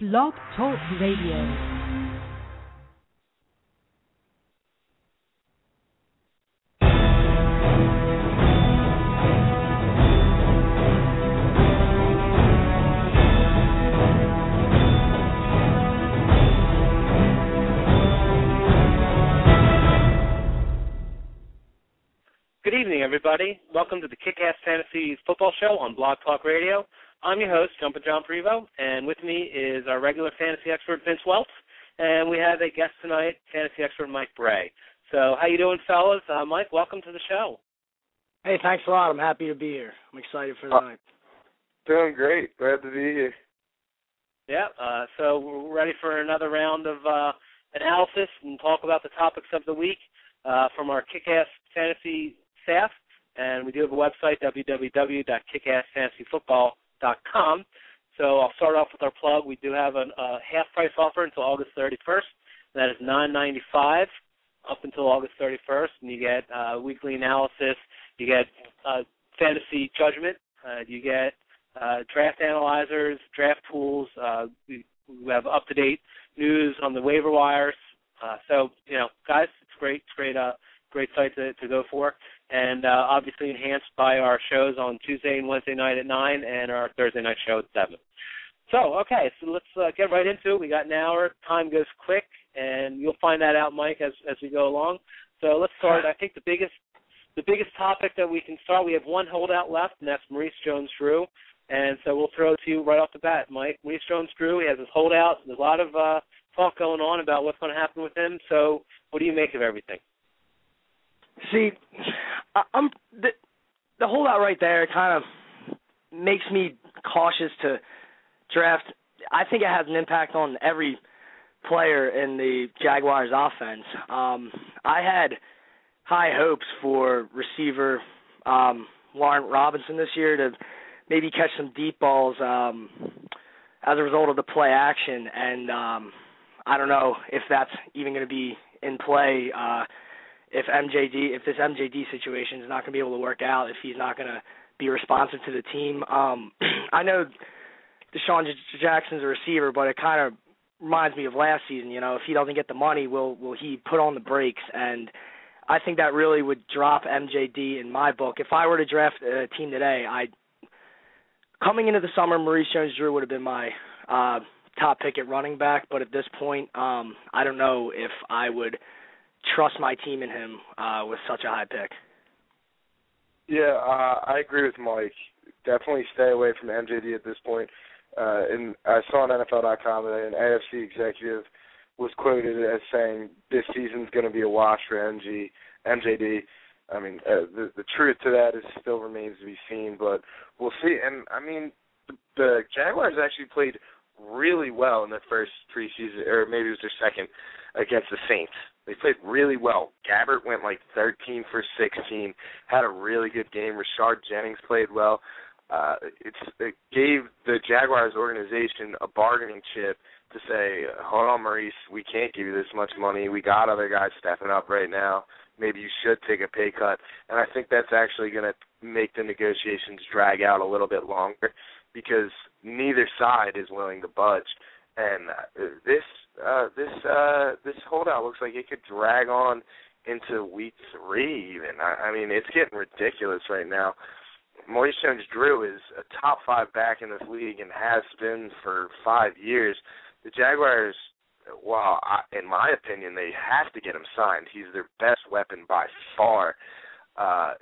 Blog Talk Radio. Good evening, everybody. Welcome to the Kick-Ass Fantasy Football Show on Blog Talk Radio. I'm your host, Jumpin' John Prevo, and with me is our regular fantasy expert, Vince Welts, and we have a guest tonight, fantasy expert Mike Bray. So how you doing, fellas? Mike, welcome to the show. Hey, thanks a lot. I'm happy to be here. I'm excited for the night. Doing great. Glad to be here. Yeah, so we're ready for another round of analysis and talk about the topics of the week from our Kick-Ass Fantasy staff. And we do have a website, www.kickassfantasyfootball.com. So I'll start off with our plug. We do have a half-price offer until August 31st. That is $9.95 up until August 31st, and you get weekly analysis. You get fantasy judgment. You get draft analyzers, draft tools. We have up-to-date news on the waiver wires. So, you know, guys, it's great. It's great site to go for. And obviously enhanced by our shows on Tuesday and Wednesday night at 9 and our Thursday night show at 7. So, okay, so let's get right into it. We got an hour. Time goes quick, and you'll find that out, Mike, as we go along. So let's start. I think the biggest topic that we can start, we have one holdout left, and that's Maurice Jones-Drew. And so we'll throw it to you right off the bat, Mike. Maurice Jones-Drew, he has his holdout. There's a lot of talk going on about what's going to happen with him. So what do you make of everything? See, the holdout right there kind of makes me cautious to draft. I think it has an impact on every player in the Jaguars offense. I had high hopes for receiver Warren Robinson this year to maybe catch some deep balls as a result of the play action, and I don't know if that's even going to be in play if this MJD situation is not going to be able to work out, if he's not going to be responsive to the team. I know Deshaun Jackson's a receiver, but it kind of reminds me of last season. You know, if he doesn't get the money, will he put on the brakes? And I think that really would drop MJD in my book. If I were to draft a team today, coming into the summer, Maurice Jones-Drew would have been my top pick at running back. But at this point, I don't know if I would trust my team in him with such a high pick. Yeah, I agree with Mike. Definitely stay away from MJD at this point. And I saw on NFL.com that an AFC executive was quoted as saying this season's going to be a wash for MJD. I mean, the truth to that still remains to be seen, but we'll see. And, I mean, the Jaguars actually played really well in their first preseason, or maybe it was their second, against the Saints. They played really well. Gabbert went like 13 for 16, had a really good game. Rashard Jennings played well. It gave the Jaguars organization a bargaining chip to say, hold on, Maurice, we can't give you this much money. We got other guys stepping up right now. Maybe you should take a pay cut. And I think that's actually going to make the negotiations drag out a little bit longer because neither side is willing to budge. And this holdout looks like it could drag on into week 3 even. I mean, it's getting ridiculous right now. Maurice Jones-Drew is a top 5 back in this league and has been for 5 years. The Jaguars, well, in my opinion, they have to get him signed. He's their best weapon by far.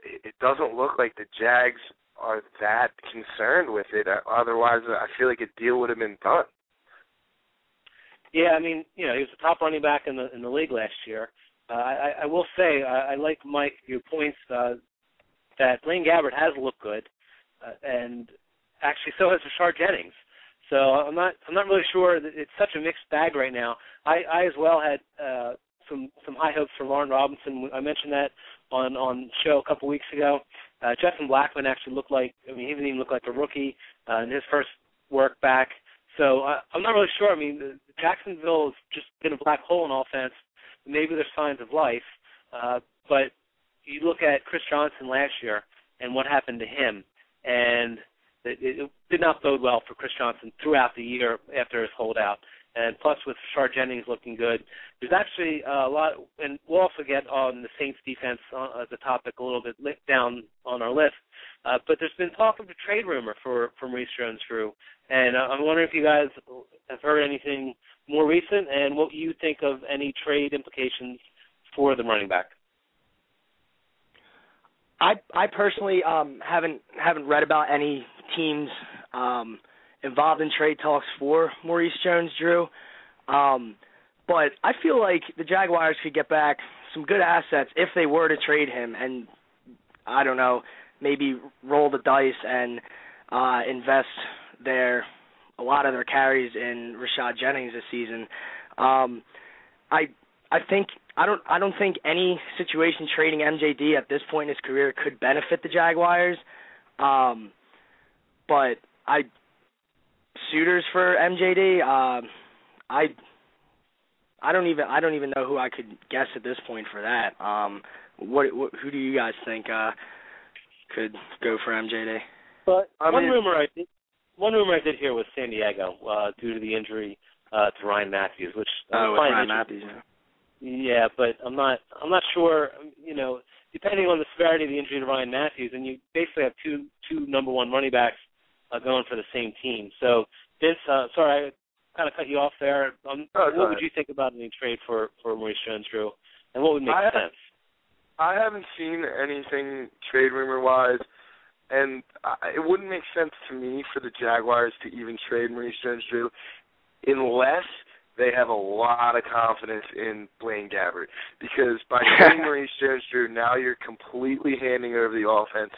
It doesn't look like the Jags are that concerned with it. Otherwise, I feel like a deal would have been done. Yeah, I mean, you know, he was the top running back in the league last year. I will say, I like, Mike, your points that Blaine Gabbert has looked good, and actually so has Rashard Jennings. So I'm not really sure. It's such a mixed bag right now. I as well had some high hopes for Warren Robinson. I mentioned that on the show a couple weeks ago. Justin Blackmon actually looked like, I mean, he didn't even look like a rookie in his first work back. So I'm not really sure. I mean, Jacksonville has just been a black hole in offense. Maybe there's signs of life. But you look at Chris Johnson last year and what happened to him. And it did not bode well for Chris Johnson throughout the year after his holdout. And plus, with Rashard Jennings looking good, there's actually a lot, and we'll also get on the Saints defense as a topic a little bit down on our list. But there's been talk of a trade rumor for Maurice Jones-Drew, and I'm wondering if you guys have heard anything more recent and what you think of any trade implications for the running back. I personally haven't read about any teams involved in trade talks for Maurice Jones-Drew, but I feel like the Jaguars could get back some good assets if they were to trade him, and I don't know, maybe roll the dice and invest a lot of their carries in Rashard Jennings this season. I don't think any situation trading MJD at this point in his career could benefit the Jaguars. But suitors for MJD, I don't even know who I could guess at this point for that. Who do you guys think could go for MJD? But one rumor I did hear was San Diego due to the injury to Ryan Matthews, which Ryan Matthews. Yeah, but I'm not sure. You know, depending on the severity of the injury to Ryan Matthews, and you basically have two number one running backs going for the same team. So, Vince, sorry, I kind of cut you off there. What would you think about any trade for Maurice Jones-Drew, and what would make sense? I haven't seen anything trade rumor-wise, and it wouldn't make sense to me for the Jaguars to even trade Maurice Jones-Drew unless they have a lot of confidence in Blaine Gabbert. Because by trading Maurice Jones-Drew, now you're completely handing over the offense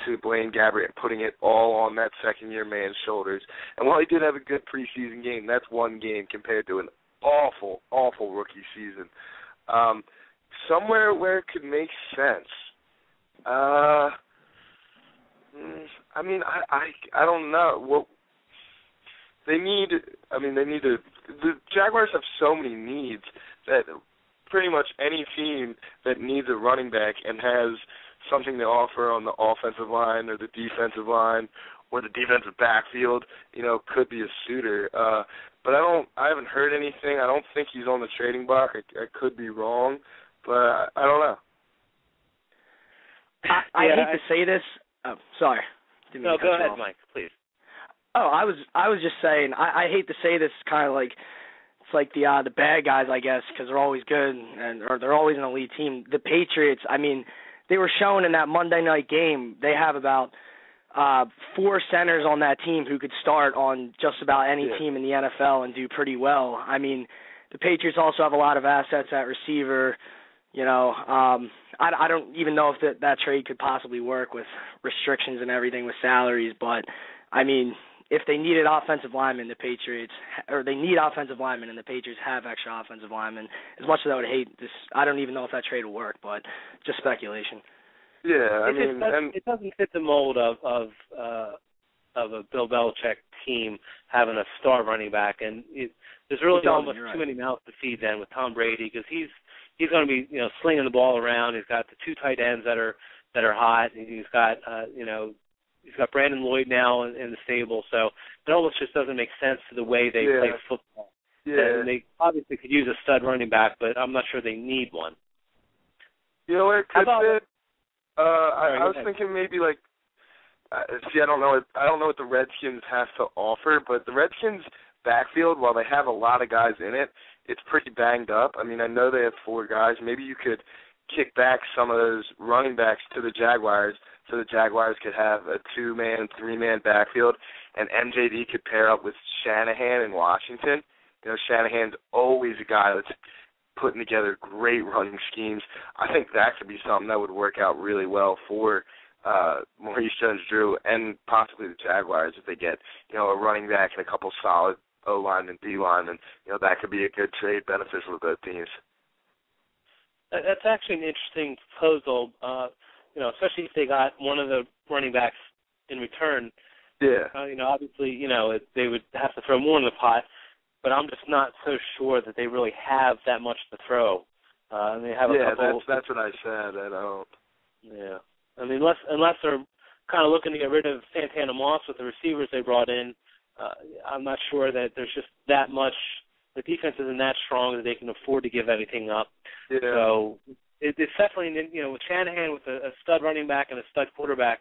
to Blaine Gabbert and putting it all on that second-year man's shoulders. And while he did have a good preseason game, that's one game compared to an awful, awful rookie season. Somewhere where it could make sense. I don't know. Well, the Jaguars have so many needs that pretty much any team that needs a running back and has something to offer on the offensive line or the defensive line or the defensive backfield, could be a suitor. But I haven't heard anything. I don't think he's on the trading block. I could be wrong, but I don't know. I hate to say this. Oh, sorry. No, go ahead, Mike, please. Oh, I was just saying. I hate to say this, kind of like it's like the bad guys, I guess, because they're always good or they're always an elite team. The Patriots, I mean, they were shown in that Monday night game. They have about 4 centers on that team who could start on just about any team in the NFL and do pretty well. I mean, the Patriots also have a lot of assets at receiver. I don't even know if that trade could possibly work with restrictions and everything with salaries, but I mean, if they needed offensive linemen, the Patriots, or they need offensive linemen, and the Patriots have extra offensive linemen. As much as I would hate this, I don't even know if that trade will work, but just speculation. Yeah, it doesn't fit the mold of a Bill Belichick team having a star running back, and there's really almost too many mouths to feed then with Tom Brady, because he's going to be slinging the ball around. He's got the 2 tight ends that are hot, and he's got he's got Brandon Lloyd now in the stable, so it almost just doesn't make sense to the way they play football. Yeah. And they obviously could use a stud running back, but I'm not sure they need one. You know where it could fit? I was thinking maybe like, I don't know what the Redskins have to offer, but the Redskins backfield, while they have a lot of guys in it, it's pretty banged up. I mean, I know they have 4 guys. Maybe you could kick back some of those running backs to the Jaguars so the Jaguars could have a 2-man, 3-man backfield, and MJD could pair up with Shanahan in Washington. Shanahan's always a guy that's putting together great running schemes. I think that could be something that would work out really well for Maurice Jones-Drew and possibly the Jaguars if they get, a running back and a couple solid O-linemen, D-linemen. That could be a good trade beneficial to both teams. That's actually an interesting proposal, especially if they got one of the running backs in return. Yeah. Obviously, they would have to throw more in the pot, but I'm just not so sure that they really have that much to throw. They have a couple. That's what I said. I don't. Yeah. I mean, unless they're kind of looking to get rid of Santana Moss with the receivers they brought in. I'm not sure that there's just that much. The defense isn't that strong that they can afford to give anything up. Yeah. So it's definitely, with Shanahan with a stud running back and a stud quarterback,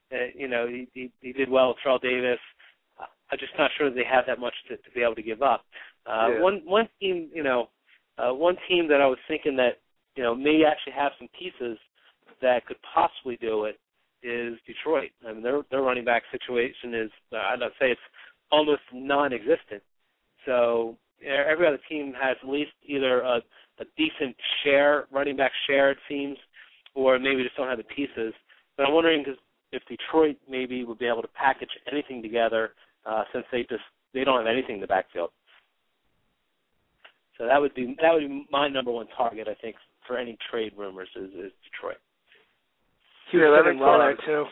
he did well with Terrell Davis. I'm just not sure that they have that much to be able to give up. One team, one team that I was thinking that may actually have some pieces that could possibly do it is Detroit. I mean, their running back situation is, I'd say it's almost non-existent. So every other team has at least either a decent running back share, it seems, or maybe just don't have the pieces. But I'm wondering if Detroit maybe would be able to package anything together since they don't have anything in the backfield. So that would be my number one target, I think, for any trade rumors is Detroit. That makes well there too.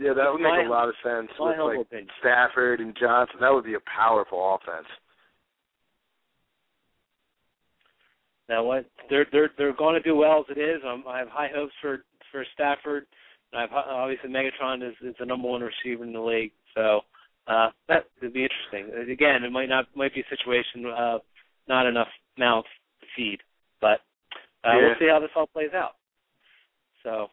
Yeah, that would make a lot of sense with Stafford and Johnson. That would be a powerful offense. Now, what they're going to do well as it is. I have high hopes for Stafford. Obviously, Megatron is the number one receiver in the league, so that would be interesting. Again, it might be a situation of not enough mouths to feed, but we'll see how this all plays out. So,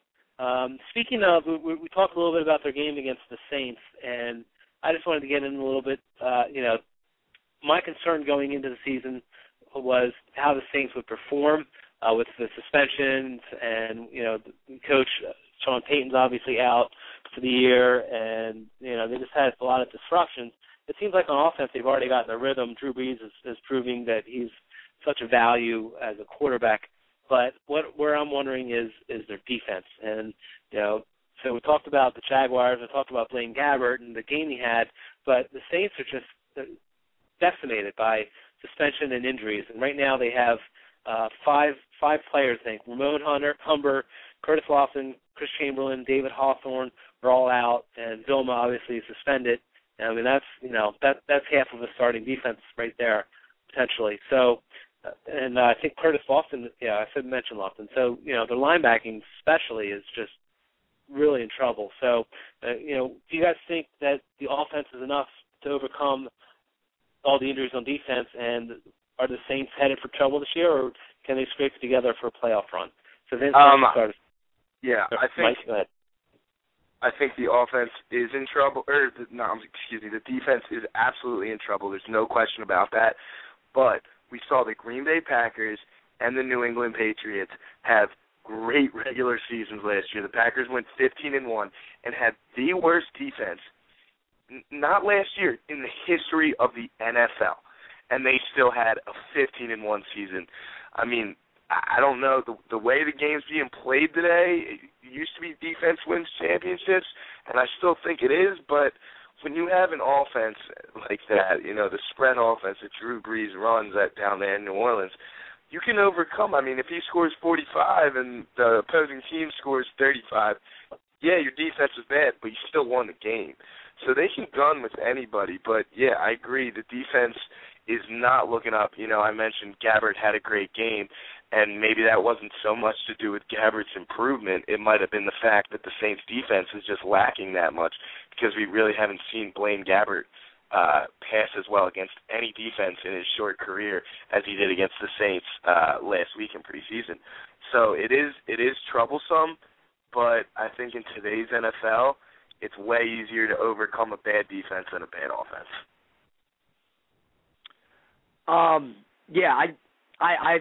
speaking of, we talked a little bit about their game against the Saints, and I just wanted to get in a little bit. My concern going into the season was how the Saints would perform with the suspensions, and the coach Sean Payton's obviously out for the year, and they just had a lot of disruptions. It seems like on offense they've already gotten a rhythm. Drew Brees is proving that he's such a value as a quarterback. But where I'm wondering is their defense. And, so we talked about the Jaguars, we talked about Blaine Gabbert and the game he had, but the Saints are just decimated by suspension and injuries. And right now they have five players, I think. Ramon Humber, Curtis Lawson, Chris Chamberlain, David Hawthorne are all out, and Vilma obviously is suspended. I mean, that's half of a starting defense right there, potentially. So, and I think Curtis Lawson, I mentioned Lawson. So, the linebacking especially is just really in trouble. So, do you guys think that the offense is enough to overcome all the injuries on defense, and are the Saints headed for trouble this year, or can they scrape it together for a playoff run? So Vince, I think the offense is in trouble, the defense is absolutely in trouble. There's no question about that. But we saw the Green Bay Packers and the New England Patriots have great regular seasons last year. The Packers went 15-1 and had the worst defense, not last year, in the history of the NFL. And they still had a 15-1 season. I mean, I don't know. The way the game's being played today, it used to be defense wins championships, and I still think it is, but when you have an offense like that, the spread offense that Drew Brees runs down there in New Orleans, you can overcome. I mean, if he scores 45 and the opposing team scores 35, your defense is bad, but you still won the game. So they can gun with anybody, but, I agree. The defense is not looking up. I mentioned Gabbert had a great game, and maybe that wasn't so much to do with Gabbert's improvement. It might have been the fact that the Saints' defense is just lacking that much because we really haven't seen Blaine Gabbert pass as well against any defense in his short career as he did against the Saints last week in preseason. So it is troublesome, but I think in today's NFL, it's way easier to overcome a bad defense than a bad offense. I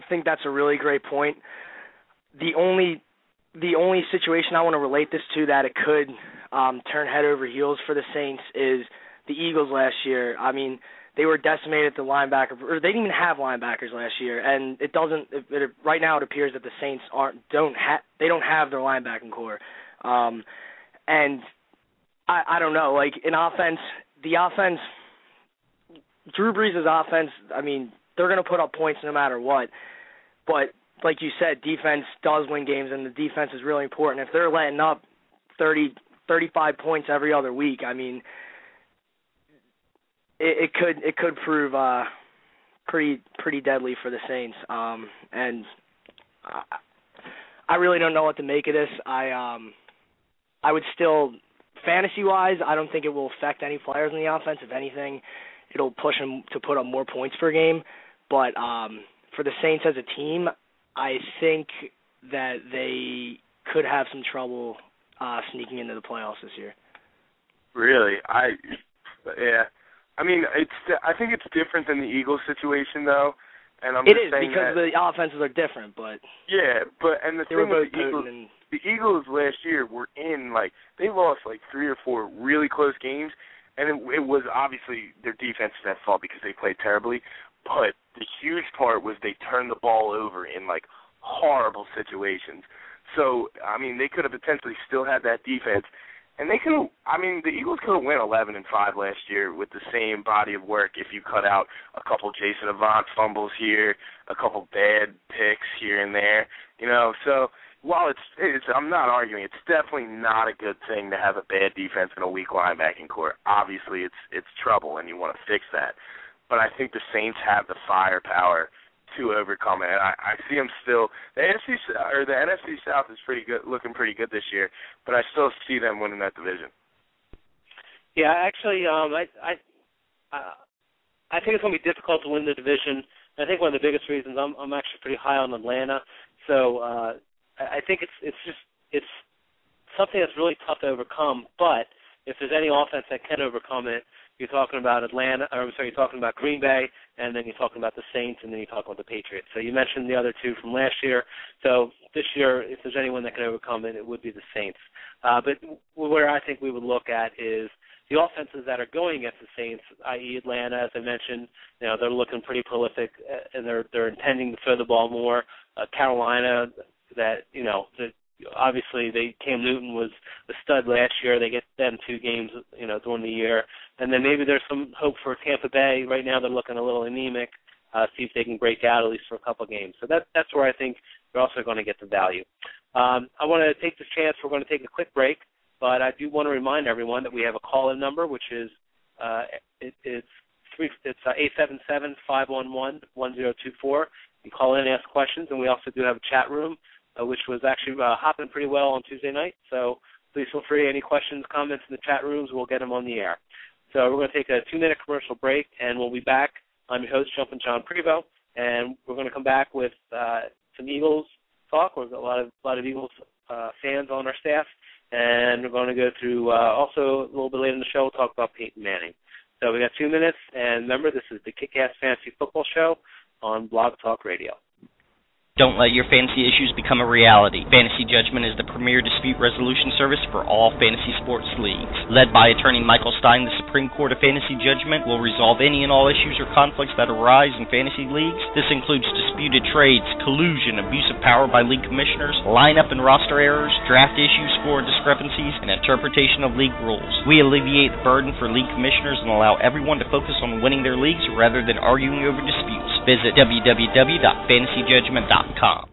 think that's a really great point. The only situation I want to relate this to that it could turn head over heels for the Saints is the Eagles last year. I mean, they were decimated at the linebacker, or they didn't even have linebackers last year, and right now it appears that the Saints don't have their linebacking core, and I don't know, like in offense, Drew Brees' offense, I mean, they're going to put up points no matter what. But like you said, defense does win games, and the defense is really important. If they're letting up 30, 35 points every other week, I mean, it could prove pretty deadly for the Saints. And I really don't know what to make of this. I would still, fantasy-wise, I don't think it will affect any players in the offense. If anything, it'll push them to put up more points per game. But for the Saints as a team, I think that they could have some trouble sneaking into the playoffs this year. Really? Yeah. I mean, I think it's different than the Eagles situation, though. And I'm it just is, saying because that, the offenses are different, but yeah, and the they thing were both with the Eagles last year were in, like, they lost like 3 or 4 really close games, and it was obviously their defense at fault because they played terribly, but the huge part was they turned the ball over in, like, horrible situations. So, I mean, they could have potentially still had that defense. And the Eagles could have went 11-5 last year with the same body of work if you cut out a couple Jason Avant fumbles here, a couple bad picks here and there, you know. So while it's I'm not arguing, it's definitely not a good thing to have a bad defense and a weak linebacking core. Obviously, it's trouble, and you want to fix that. But I think the Saints have the firepower to overcome it. I see them still. The NFC South is pretty good, looking pretty good this year, but I still see them winning that division. Yeah, actually, I think it's going to be difficult to win the division. I think one of the biggest reasons I'm actually pretty high on Atlanta. So I think it's something that's really tough to overcome. But if there's any offense that can overcome it, you're talking about you're talking about Green Bay, and then you're talking about the Saints, and then you're talking about the Patriots. So you mentioned the other two from last year. So this year, if there's anyone that can overcome it, it would be the Saints. But where I think we would look at is the offenses that are going against the Saints, i.e. Atlanta, as I mentioned, you know, they're looking pretty prolific, and they're intending to throw the ball more. Carolina, that, you know, obviously Cam Newton was a stud last year. They get them 2 games, you know, during the year. And then maybe there's some hope for Tampa Bay. Right now they're looking a little anemic. See if they can break out at least for a couple of games. So that's where I think they're also going to get the value. I want to take this chance. We're going to take a quick break, but I do want to remind everyone that we have a call-in number, which is it's 877-511-1024. You call in and ask questions, and we also do have a chat room, which was actually hopping pretty well on Tuesday night. So please feel free. Any questions, comments in the chat rooms, we'll get them on the air. So we're going to take a 2-minute commercial break, and we'll be back. I'm your host, Jumpin' John Prevost, and we're going to come back with some Eagles talk. We've got a lot of Eagles fans on our staff, and we're going to go through also a little bit later in the show, we'll talk about Peyton Manning. So we got 2 minutes, and remember, this is the Kick-Ass Fantasy Football Show on Blog Talk Radio. Don't let your fantasy issues become a reality. Fantasy Judgment is the premier dispute resolution service for all fantasy sports leagues. Led by attorney Michael Stein, the Supreme Court of Fantasy Judgment will resolve any and all issues or conflicts that arise in fantasy leagues. This includes disputed trades, collusion, abuse of power by league commissioners, lineup and roster errors, draft issues, score discrepancies, and interpretation of league rules. We alleviate the burden for league commissioners and allow everyone to focus on winning their leagues rather than arguing over disputes. Visit www.fantasyjudgment.com.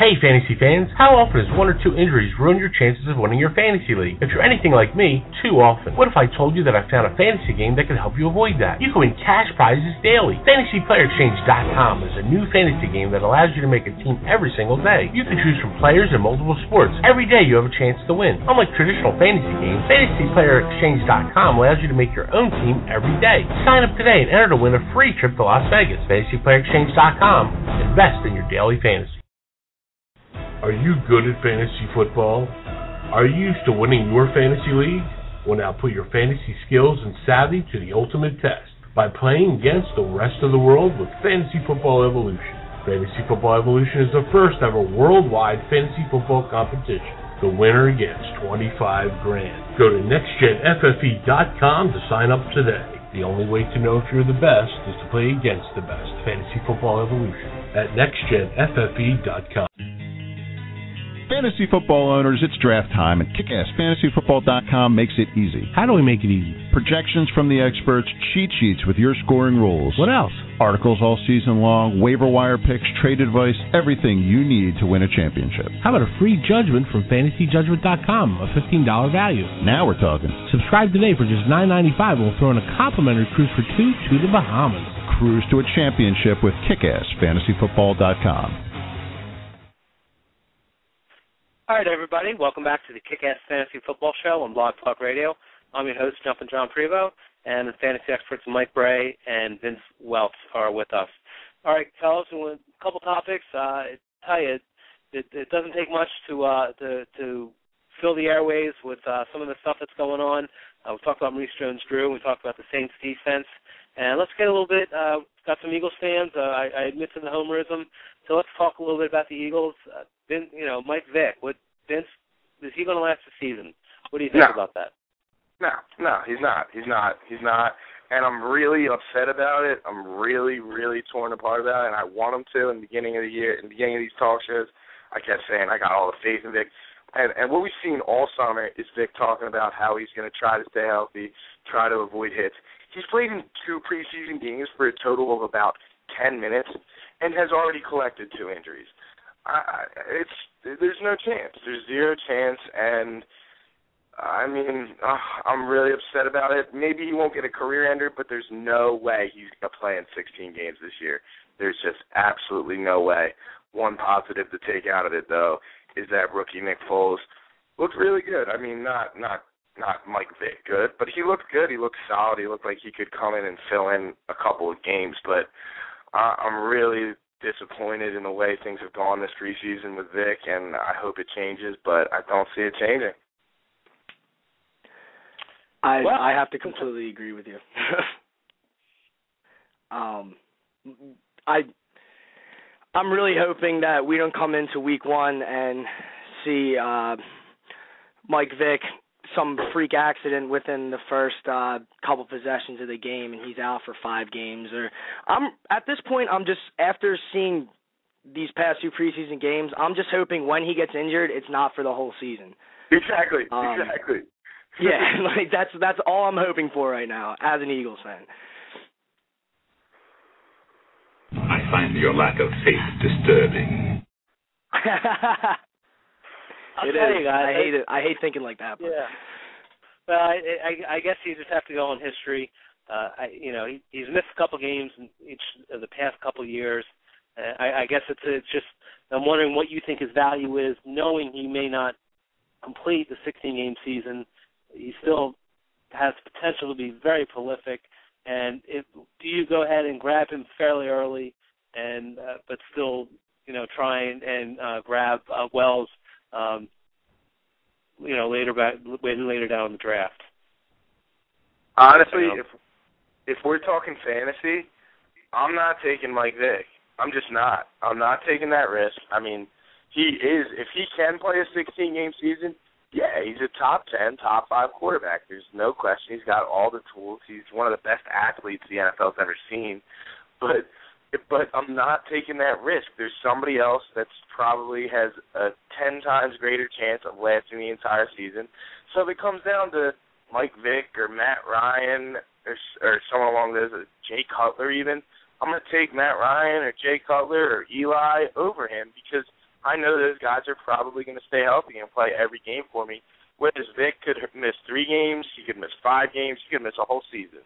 Hey fantasy fans, how often does 1 or 2 injuries ruin your chances of winning your fantasy league? If you're anything like me, too often. What if I told you that I found a fantasy game that could help you avoid that? You can win cash prizes daily. FantasyPlayerExchange.com is a new fantasy game that allows you to make a team every single day. You can choose from players in multiple sports. Every day you have a chance to win. Unlike traditional fantasy games, FantasyPlayerExchange.com allows you to make your own team every day. Sign up today and enter to win a free trip to Las Vegas. FantasyPlayerExchange.com. Invest in your daily fantasy. Are you good at fantasy football? Are you used to winning your fantasy league? Well, now put your fantasy skills and savvy to the ultimate test by playing against the rest of the world with Fantasy Football Evolution. Fantasy Football Evolution is the first ever worldwide fantasy football competition. The winner gets $25,000. Go to NextGenFFE.com to sign up today. The only way to know if you're the best is to play against the best. Fantasy Football Evolution at NextGenFFE.com. Fantasy football owners, it's draft time, and KickassFantasyFootball.com makes it easy. How do we make it easy? Projections from the experts, cheat sheets with your scoring rules. What else? Articles all season long, waiver wire picks, trade advice, everything you need to win a championship. How about a free judgment from FantasyJudgment.com, a $15 value? Now we're talking. Subscribe today for just $9.95, and we'll throw in a complimentary cruise for 2 to the Bahamas. Cruise to a championship with KickassFantasyFootball.com. All right, everybody. Welcome back to the Kick-Ass Fantasy Football Show on Blog Talk Radio. I'm your host, Jumpin' John Prevost, and the fantasy experts Mike Bray and Vince Welch are with us. All right, fellas, a couple topics. I tell you, it doesn't take much to fill the airways with some of the stuff that's going on. We talked about Maurice Jones-Drew. We talked about the Saints defense. And let's get a little bit, got some Eagles fans. I admit to the homerism. So let's talk a little bit about the Eagles. Mike Vick, Vince, is he going to last the season? What do you think about that? No, he's not. And I'm really upset about it. I'm really, really torn apart about it. And I want him to in the beginning of the year, in the beginning of these talk shows. I kept saying I got all the faith in Vic. And what we've seen all summer is Vic talking about how he's going to try to stay healthy, try to avoid hits. He's played in 2 preseason games for a total of about 10 minutes and has already collected 2 injuries. There's no chance. There's zero chance, and I'm really upset about it. Maybe he won't get a career ender, but there's no way he's going to play in 16 games this year. There's just absolutely no way. One positive to take out of it, though, is that rookie Nick Foles looked really good. I mean, not Mike Vick good, but he looked good. He looked solid. He looked like he could come in and fill in a couple of games. But I'm really disappointed in the way things have gone this preseason with Vic, and I hope it changes, but I don't see it changing. I have to completely agree with you. I'm really hoping that we don't come into week 1 and see Mike Vick some freak accident within the first couple possessions of the game and he's out for 5 games. At this point, I'm just, after seeing these past 2 preseason games, I'm just hoping when he gets injured, it's not for the whole season. Exactly. Yeah, that's all I'm hoping for right now as an Eagles fan. I find your lack of faith disturbing. I'll tell you guys, I hate it. I hate thinking like that. But. Yeah. Well, I guess you just have to go on history. He's missed a couple games in each of the past couple years. I guess it's just, I'm wondering what you think his value is, knowing he may not complete the 16-game season. He still has potential to be very prolific. And do you go ahead and grab him fairly early, and but still, try and grab Wells, later down in the draft? Honestly, if we're talking fantasy, I'm not taking Mike Vick. I'm just not. I'm not taking that risk. I mean, if he can play a 16-game season, yeah, he's a top 10, top 5 quarterback. There's no question. He's got all the tools. He's one of the best athletes the NFL's ever seen. But I'm not taking that risk. There's somebody else that's probably has a 10 times greater chance of lasting the entire season. So if it comes down to Mike Vick or Matt Ryan or someone along those, Jay Cutler even, I'm going to take Matt Ryan or Jay Cutler or Eli over him because I know those guys are probably going to stay healthy and play every game for me. Whereas Vic could miss 3 games, he could miss 5 games, he could miss a whole season.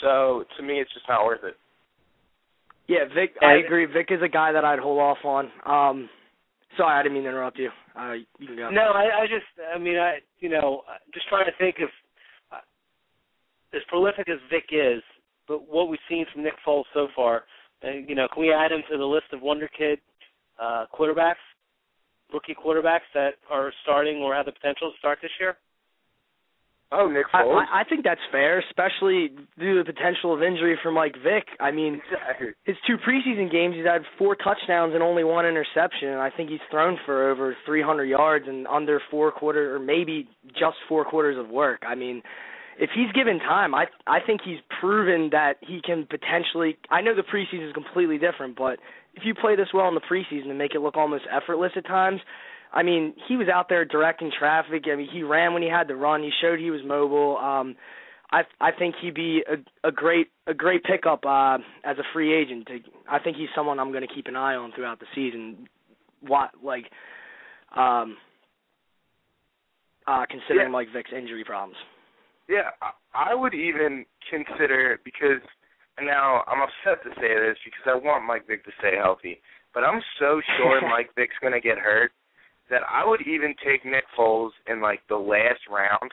So to me, it's just not worth it. Yeah, Vic, I agree. Vic is a guy that I'd hold off on. Sorry, I didn't mean to interrupt you. You can go. No, just trying to think of as prolific as Vic is, but what we've seen from Nick Foles so far, can we add him to the list of wonder kid quarterbacks, rookie quarterbacks that are starting or have the potential to start this year? Oh, Nick Foles? I think that's fair, especially due to the potential of injury for Mike Vick. I mean, his 2 preseason games, he's had 4 touchdowns and only 1 interception, and I think he's thrown for over 300 yards and under 4 quarters, or maybe just 4 quarters of work. I mean, if he's given time, I think he's proven that he can potentially – I know the preseason is completely different, but if you play this well in the preseason and make it look almost effortless at times – I mean, he was out there directing traffic. I mean, he ran when he had to run. He showed he was mobile. I think he'd be a great pickup as a free agent. I think he's someone I'm going to keep an eye on throughout the season. Considering Mike Vick's injury problems. Yeah, I would even consider, because now I'm upset to say this because I want Mike Vick to stay healthy, but I'm so sure Mike Vick's going to get hurt that I would even take Nick Foles in, like, the last round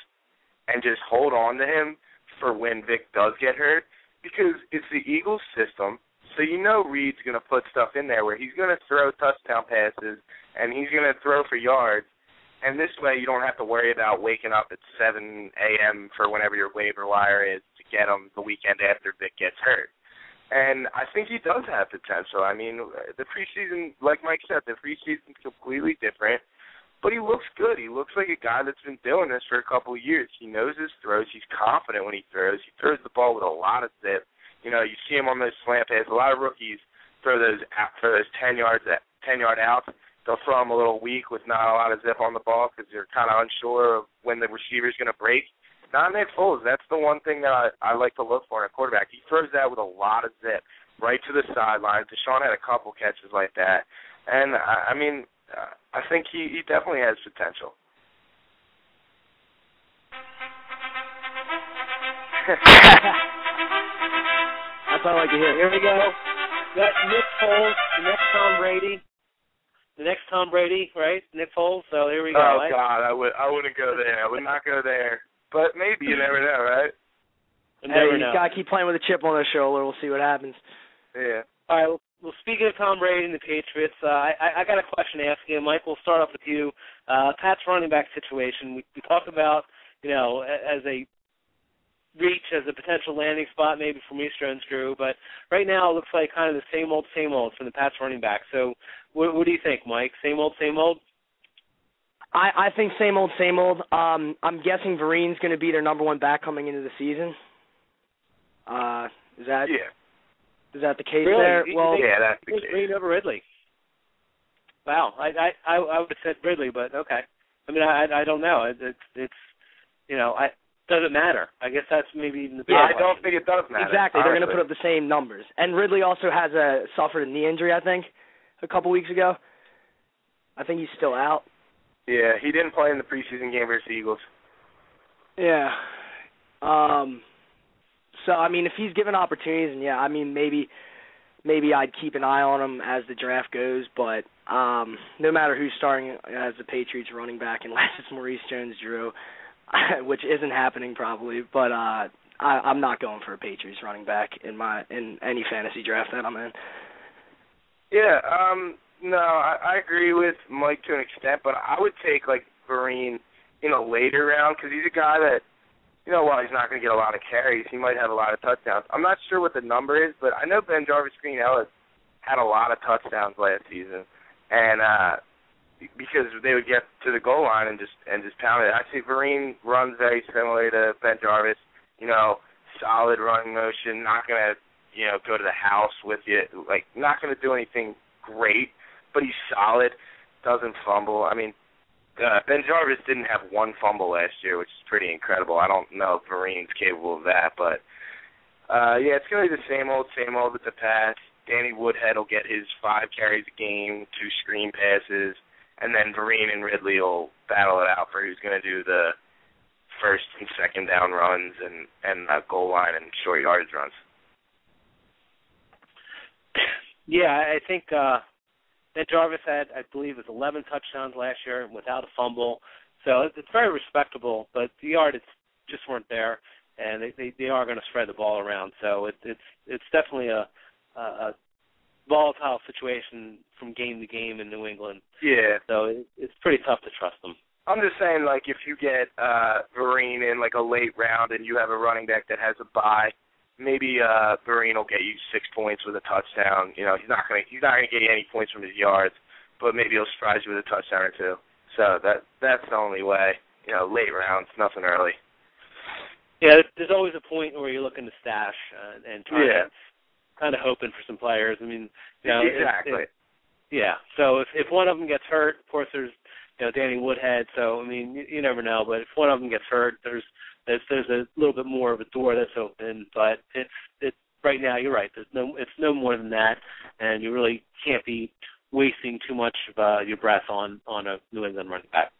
and just hold on to him for when Vic does get hurt, because it's the Eagles system, so you know Reed's going to put stuff in there where he's going to throw touchdown passes and he's going to throw for yards, and this way you don't have to worry about waking up at 7 a.m. for whenever your waiver wire is to get him the weekend after Vic gets hurt. And I think he does have potential. I mean, the preseason, like Mike said, the preseason's completely different, but he looks good. He looks like a guy that's been doing this for a couple of years. He knows his throws. He's confident when he throws. He throws the ball with a lot of zip. You know, you see him on those slant passes. A lot of rookies throw those 10-yard outs. They'll throw them a little weak with not a lot of zip on the ball because they're kind of unsure of when the receiver's going to break. Not Nick Foles. That's the one thing that I like to look for in a quarterback. He throws that with a lot of zip right to the sideline. Deshaun had a couple catches like that. And, I mean, I think he definitely has potential. That's what I like to hear. Here we go. Got Nick Foles, the next Tom Brady. The next Tom Brady, right? Nick Foles. So here we go. Oh, God, I wouldn't go there. I would not go there. But maybe, you never know, right? You got to keep playing with a chip on their shoulder. We'll see what happens. Yeah. All right. Well, speaking of Tom Brady and the Patriots, I got a question to ask you. Mike, we'll start off with you. Pat's running back situation. We talked about, as a reach, as a potential landing spot maybe for Maurice Jones-Drew, but right now it looks like kind of the same old from the Pats running back. So what do you think, Mike? Same old? I think same old. I'm guessing Vereen's going to be their number one back coming into the season. Is that the case really? there? Well, yeah, that's the case. Vereen over Ridley. Wow, I would have said Ridley, but okay. I mean, I don't know. It's doesn't matter. I guess that's maybe even the I don't think it does matter. Exactly, honestly. They're going to put up the same numbers. And Ridley also has suffered a knee injury, I think, a couple weeks ago. I think he's still out. Yeah, he didn't play in the preseason game versus the Eagles. Yeah. So, I mean, if he's given opportunities, and I mean, maybe I'd keep an eye on him as the draft goes, but no matter who's starting as the Patriots running back, unless it's Maurice Jones-Drew, which isn't happening probably, but I'm not going for a Patriots running back in any fantasy draft that I'm in. Yeah, no, I agree with Mike to an extent, but I would take, like, Vereen in a later round because he's a guy that, while he's not going to get a lot of carries, he might have a lot of touchdowns. I'm not sure what the number is, but I know Ben Jarvis Green Ellis had a lot of touchdowns last season, and because they would get to the goal line and just pound it. I see Vereen runs very similar to Ben Jarvis, solid running motion, not going to, go to the house with you, like, not going to do anything great, but he's solid, doesn't fumble. I mean, Ben Jarvis didn't have one fumble last year, which is pretty incredible. I don't know if Vereen's capable of that, but, it's going to be the same old with the Pats. Danny Woodhead will get his 5 carries a game, 2 screen passes, and then Vereen and Ridley will battle it out for who's going to do the first and second down runs and goal line and short yardage runs. Yeah, I think Ben Jarvis had, I believe, it was 11 touchdowns last year without a fumble. So it's very respectable, but the yardage just weren't there, and they are going to spread the ball around. So it's definitely a volatile situation from game to game in New England. Yeah. So it's pretty tough to trust them. I'm just saying, like, if you get Vereen in, like, a late round and you have a running back that has a bye, maybe Vereen will get you 6 points with a touchdown. He's not going to get you any points from his yards, but maybe he'll surprise you with a touchdown or two. So that's the only way. Late rounds, nothing early. Yeah, there's always a point where you're looking to stash and kind of hoping for some players. I mean, exactly. So if one of them gets hurt, of course there's Danny Woodhead. So I mean, you never know. But if one of them gets hurt, there's a little bit more of a door that's open. But it's right now. You're right. It's no more than that, and you really can't be wasting too much of your breath on a New England running back.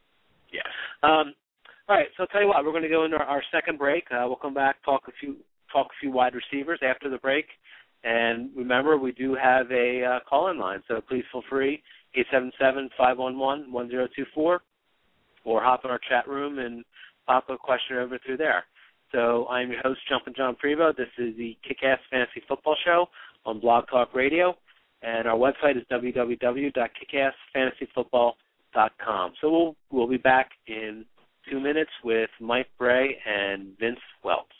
Yeah. All right. So I'll tell you what. We're going to go into our second break. We'll come back, talk a few wide receivers after the break. And remember, we do have a call-in line, so please feel free. 877-511-1024, or hop in our chat room and pop a question over through there. So I'm your host, Jumpin' John Prevost. This is the Kick-Ass Fantasy Football Show on Blog Talk Radio, and our website is www.kickassfantasyfootball.com. So we'll be back in 2 minutes with Mike Bray and Vince Welts.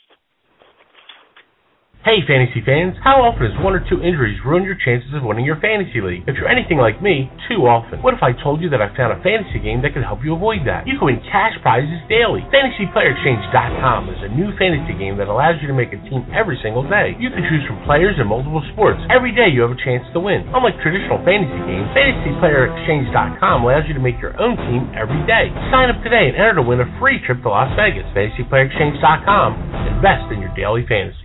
Hey, fantasy fans, how often does 1 or 2 injuries ruin your chances of winning your fantasy league? If you're anything like me, too often. What if I told you that I found a fantasy game that could help you avoid that? You can win cash prizes daily. FantasyPlayerExchange.com is a new fantasy game that allows you to make a team every single day. You can choose from players in multiple sports. Every day you have a chance to win. Unlike traditional fantasy games, FantasyPlayerExchange.com allows you to make your own team every day. Sign up today and enter to win a free trip to Las Vegas. FantasyPlayerExchange.com. Invest in your daily fantasy.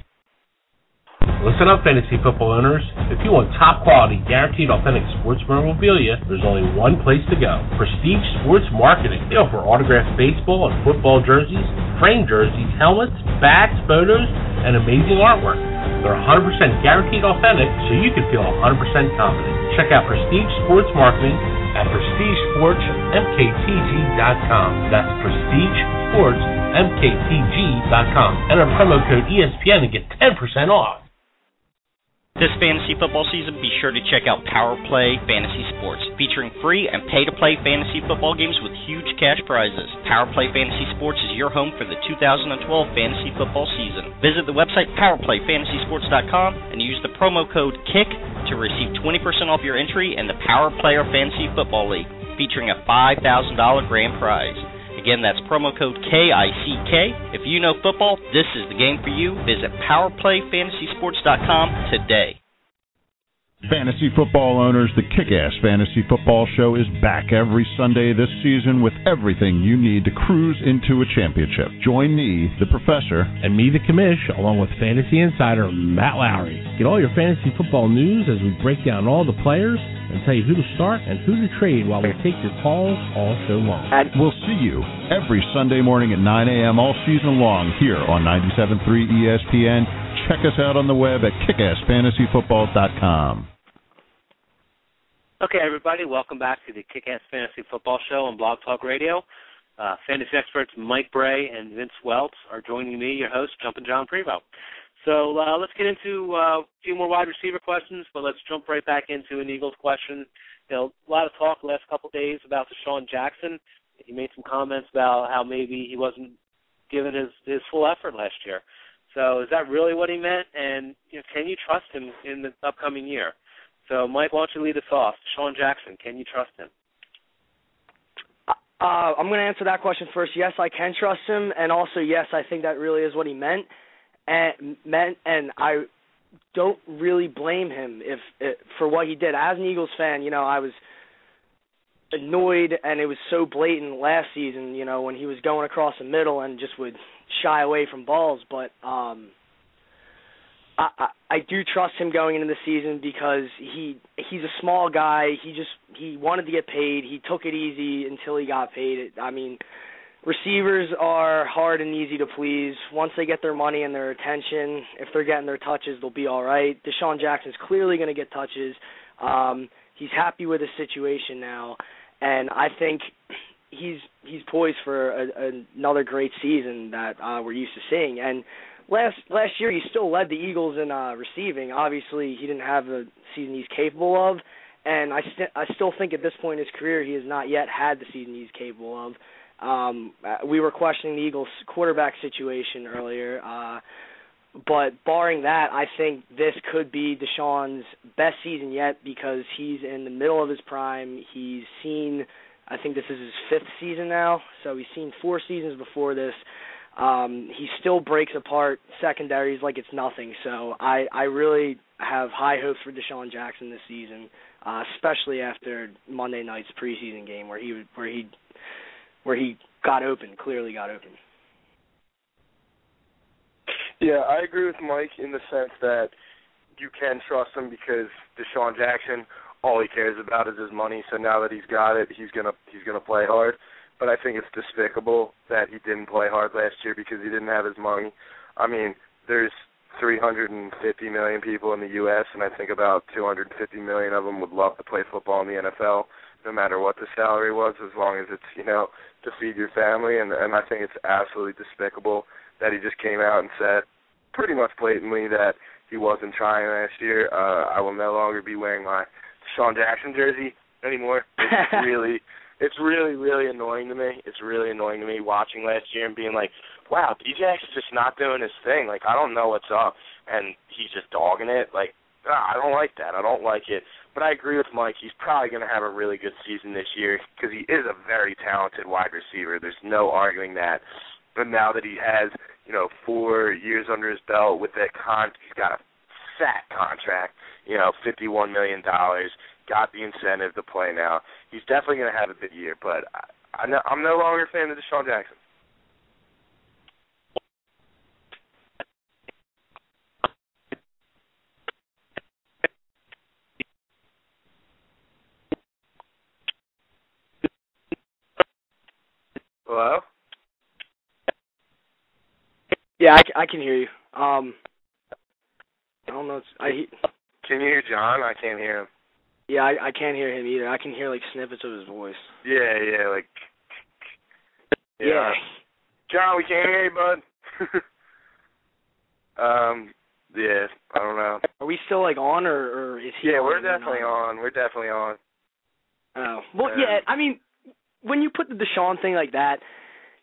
Listen up, fantasy football owners. If you want top quality, guaranteed authentic sports memorabilia, there's only one place to go. Prestige Sports Marketing. They offer autographed baseball and football jerseys, framed jerseys, helmets, bats, photos, and amazing artwork. They're 100% guaranteed authentic, so you can feel 100% confident. Check out Prestige Sports Marketing at PrestigeSportsMKTG.com. That's PrestigeSportsMKTG.com. Enter promo code ESPN and get 10% off. This fantasy football season, be sure to check out Power Play Fantasy Sports, featuring free and pay-to-play fantasy football games with huge cash prizes. Power Play Fantasy Sports is your home for the 2012 fantasy football season. Visit the website PowerPlayFantasySports.com and use the promo code KICK to receive 20% off your entry in the Power Player Fantasy Football League, featuring a $5,000 grand prize. Again, that's promo code KICK. If you know football, this is the game for you. Visit PowerPlayFantasySports.com today. Fantasy football owners, the Kick-Ass Fantasy Football Show is back every Sunday this season with everything you need to cruise into a championship. Join me, the professor, and me, the commish, along with fantasy insider Matt Lowry. Get all your fantasy football news as we break down all the players and tell you who to start and who to trade while we take your calls all show long. And we'll see you every Sunday morning at 9 a.m. all season long here on 97.3 ESPN. Check us out on the web at kickassfantasyfootball.com. Okay, everybody, welcome back to the Kick-Ass Fantasy Football Show on Blog Talk Radio. Fantasy experts Mike Bray and Vince Welts are joining me, your host, Jumpin' John Prevost. So let's get into a few more wide receiver questions, but let's jump right back into an Eagles question. You know, a lot of talk the last couple of days about DeSean Jackson. He made some comments about how maybe he wasn't given his full effort last year. So is that really what he meant? And can you trust him in the upcoming year? So, Mike, why don't you lead us off? DeSean Jackson, can you trust him? I'm going to answer that question first. Yes, I can trust him, and also, yes, I think that really is what he meant. And I don't really blame him for what he did. As an Eagles fan, I was annoyed, and it was so blatant last season, when he was going across the middle and just would shy away from balls. But I do trust him going into the season because he's a small guy. He wanted to get paid. He took it easy until he got paid. I mean, receivers are hard and easy to please. Once they get their money and their attention, if they're getting their touches, they'll be all right. DeSean Jackson's clearly going to get touches. He's happy with his situation now, and I think he's poised for another great season that we're used to seeing. And last year he still led the Eagles in receiving. Obviously, he didn't have the season he's capable of, and I still think at this point in his career he has not yet had the season he's capable of. We were questioning the Eagles' quarterback situation earlier, but barring that, I think this could be DeSean's best season yet because he's in the middle of his prime. He's seen, I think this is his 5th season now, so he's seen 4 seasons before this. He still breaks apart secondaries like it's nothing, so I really have high hopes for DeSean Jackson this season, especially after Monday night's preseason game where he got open, clearly got open. Yeah, I agree with Mike in the sense that you can trust him because DeSean Jackson, all he cares about is his money. So now that he's got it, he's gonna play hard. But I think it's despicable that he didn't play hard last year because he didn't have his money. I mean, there's 350 million people in the U.S., and I think about 250 million of them would love to play football in the NFL. no matter what the salary was, as long as it's, to feed your family. And I think it's absolutely despicable that he just came out and said pretty much blatantly that he wasn't trying last year. I will no longer be wearing my Deshaun Jackson jersey anymore. It's really, really annoying to me. It's really annoying to me watching last year and being like, wow, DJX is just not doing his thing. Like, I don't know what's up, and he's just dogging it. Like, I don't like that. I don't like it. But I agree with Mike. He's probably going to have a really good season this year because he is a very talented wide receiver. There's no arguing that. But now that he has, 4 years under his belt with that he's got a fat contract, $51 million, got the incentive to play now. He's definitely going to have a big year, but I'm no longer a fan of Deshaun Jackson. Hello? Yeah, I can hear you. I don't know. Can you hear John? I can't hear him. Yeah, I can't hear him either. I can hear, snippets of his voice. Yeah, Yeah. John, we can't hear you, bud. Yeah, I don't know. Are we still, on, or is he on? Yeah, we're definitely on. We're definitely on. Oh. Well, yeah, I mean, when you put the Deshaun thing like that,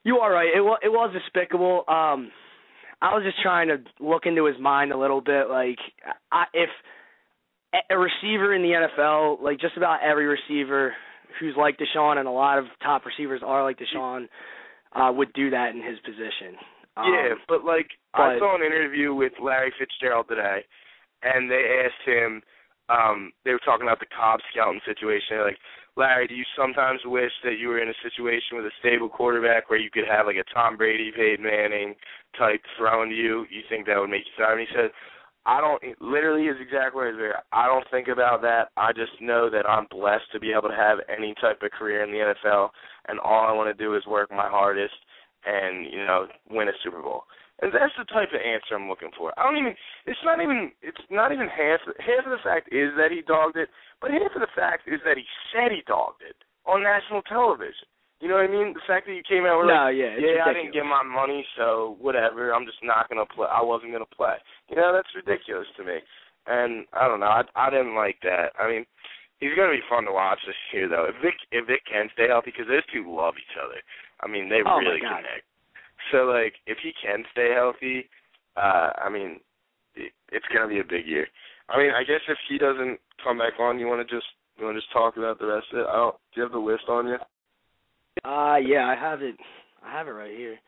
you are right. It was despicable. I was just trying to look into his mind a little bit. If a receiver in the NFL, just about every receiver who's like Deshaun, and a lot of top receivers are like Deshaun, would do that in his position. But I saw an interview with Larry Fitzgerald today, and they asked him, they were talking about the Cobb scouting situation. Like, Larry, do you sometimes wish that you were in a situation with a stable quarterback where you could have a Tom Brady, Peyton Manning type thrown to you? You think that would make you thrive? And he said, literally his exact words were, I don't think about that. I just know that I'm blessed to be able to have any type of career in the NFL, and all I want to do is work my hardest and, win a Super Bowl. And that's the type of answer I'm looking for. It's not even half of the fact is that he dogged it, but half of the fact is that he said he dogged it on national television. You know what I mean? The fact that you came out with I didn't get my money, so whatever, I'm just not going to play. I wasn't going to play. That's ridiculous to me. And I don't know, I didn't like that. I mean, he's going to be fun to watch this year, though. If Vic can stay healthy, because those two love each other. I mean, they really connect. So, if he can stay healthy, it's going to be a big year. I mean, I guess if he doesn't come back on, you want to just talk about the rest of it? Do you have the list on you? Yeah, I have it. I have it right here.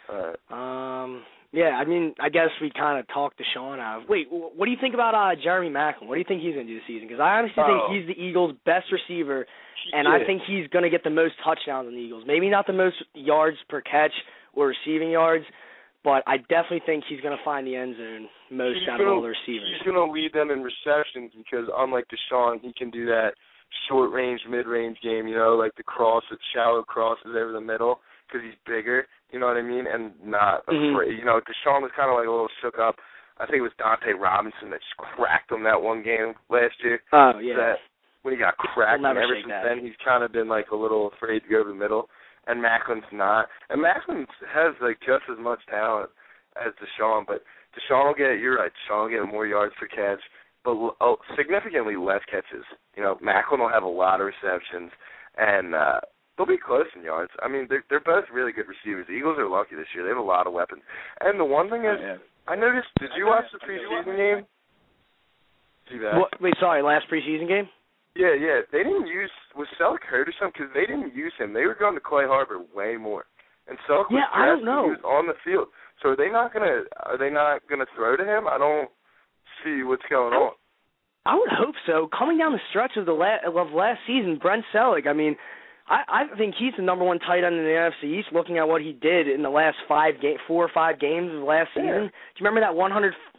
All right. Yeah, I guess we kind of talked Deshaun out of. Wait, what do you think about Jeremy Maclin? What do you think he's going to do this season? Because I honestly think he's the Eagles' best receiver, and I think he's going to get the most touchdowns in the Eagles. Maybe not the most yards per catch or receiving yards, but I definitely think he's going to find the end zone most out of all the receivers. He's going to lead them in receptions because, unlike Deshaun, he can do that short-range, mid-range game, the shallow crosses over the middle because he's bigger, you know what I mean, and not afraid. Deshaun was kind of a little shook up. I think it was Dante Robinson that just cracked him that one game last year. Oh, yeah. When he got cracked, and ever since then he's kind of been a little afraid to go over the middle. And Macklin's not. And Macklin has just as much talent as Deshaun, but Deshaun will get, you're right, Deshaun will get more yards per catch, but significantly less catches. Macklin will have a lot of receptions, and they'll be close in yards. I mean, they're both really good receivers. The Eagles are lucky this year. They have a lot of weapons. And the one thing is, I noticed, did you watch the preseason game? See that? Wait, sorry, last preseason game? Yeah. They didn't use, was Selleck hurt or something? Because they didn't use him. They were going to Clay Harbor way more. And Selleck was I don't know. He was on the field. So are they not gonna throw to him? I don't see what's going on. I would hope so. Coming down the stretch of last season, Brent Selleck, I think he's the number one tight end in the NFC East, looking at what he did in the last 4 or 5 games of last season. Do you remember that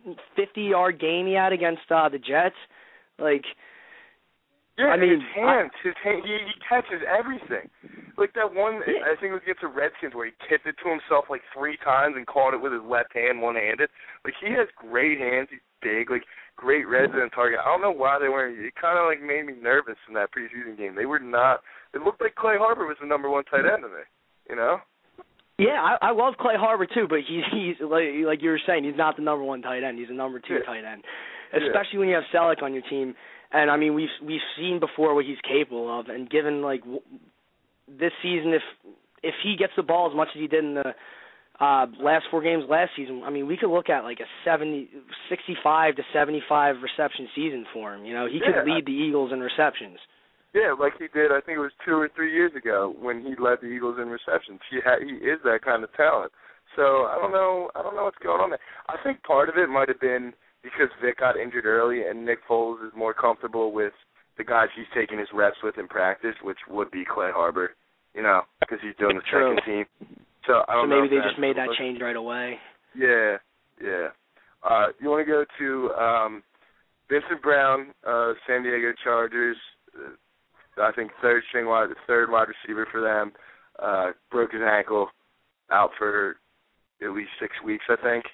150-yard game he had against the Jets? His hands, he catches everything. That one, I think it was against the Redskins where he kicked it to himself 3 times and caught it with his left hand, one-handed. He has great hands. He's big, like great red zone target. I don't know why they weren't. It kind of like made me nervous in that preseason game. They were not. It looked like Clay Harbor was the number one tight end to me. You know? Yeah, I love Clay Harbor too, but he's like you were saying, he's not the number one tight end. He's a number two tight end, especially when you have Selleck on your team. And I mean, we've seen before what he's capable of, and given like this season, if he gets the ball as much as he did in the last 4 games last season, I mean, we could look at like a 65 to 75 reception season for him. You know, he could lead the Eagles in receptions. Yeah, like he did, I think it was 2 or 3 years ago when he led the Eagles in receptions. He is that kind of talent. So I don't know what's going on there. I think part of it might have been because Vic got injured early and Nick Foles is more comfortable with the guys he's taking his reps with in practice, which would be Clay Harbor, you know, because he's doing the second team. So I don't know. So maybe they just made that change right away. Yeah. You want to go to Vincent Brown, San Diego Chargers. I think third wide receiver for them. Broke his ankle, out for at least 6 weeks, I think.